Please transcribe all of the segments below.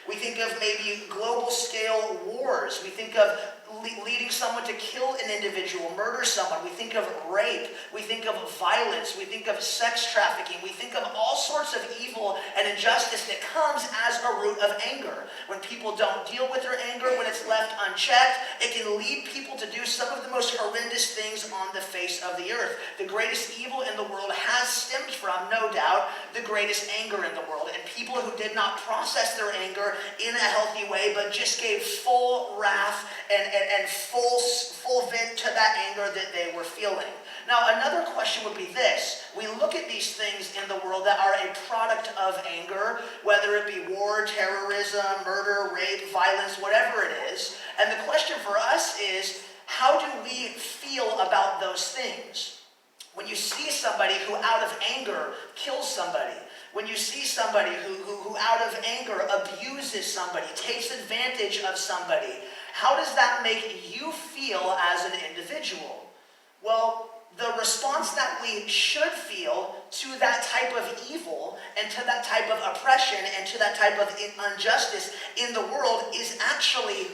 We think of maybe global scale wars. We think of leading someone to kill an individual, murder someone. We think of rape. We think of violence. We think of sex trafficking. We think of all sorts of evil and injustice that comes as a root of anger. When people don't deal with their anger, when it's left unchecked, it can lead people to do some of the most horrendous things on the face of the earth. The greatest evil in the world has stemmed from, no doubt, the greatest anger in the world. And people who did not process their anger in a healthy way, but just gave full wrath and full vent to that anger that they were feeling. Now, another question would be this. We look at these things in the world that are a product of anger, whether it be war, terrorism, murder, rape, violence, whatever it is. And the question for us is, how do we feel about those things? When you see somebody who out of anger kills somebody, when you see somebody who out of anger abuses somebody, takes advantage of somebody, how does that make you feel as an individual? Well, the response that we should feel to that type of evil and to that type of oppression and to that type of injustice in the world is actually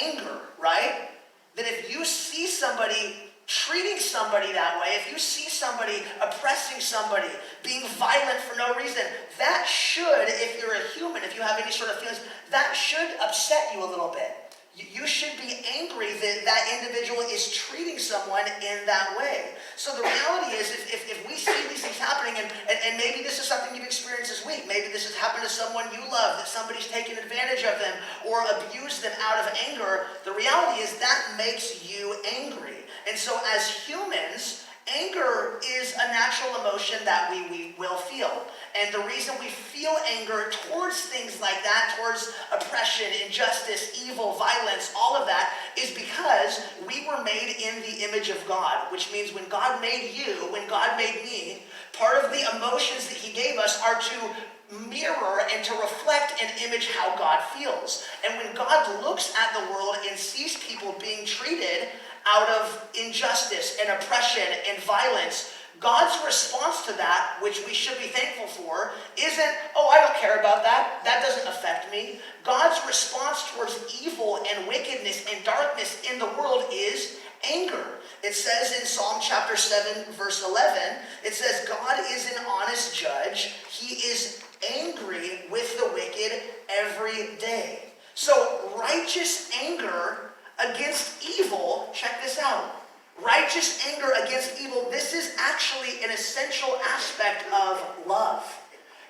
anger, right? That if you see somebody treating somebody that way, if you see somebody oppressing somebody, being violent for no reason, that should, if you're a human, if you have any sort of feelings, that should upset you a little bit. You should be angry that that individual is treating someone in that way. So the reality is, if we see these things happening, and maybe this is something you've experienced this week, maybe this has happened to someone you love, that somebody's taken advantage of them or abused them out of anger, the reality is that makes you angry. And so as humans, anger is a natural emotion that we will feel. And the reason we feel anger towards things like that, towards oppression, injustice, evil, violence, all of that, is because we were made in the image of God, which means when God made you, when God made me, part of the emotions that he gave us are to mirror and to reflect and image how God feels. And when God looks at the world and sees people being treated out of injustice and oppression and violence, God's response to that, which we should be thankful for, isn't, oh, I don't care about that. That doesn't affect me. God's response towards evil and wickedness and darkness in the world is anger. It says in Psalm chapter 7, verse 11, it says, God is an honest judge. He is angry with the wicked every day. So righteous anger against evil, check this out. Righteous anger against evil, this is actually an essential aspect of love.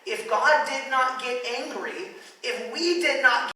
If God did not get angry, if we did not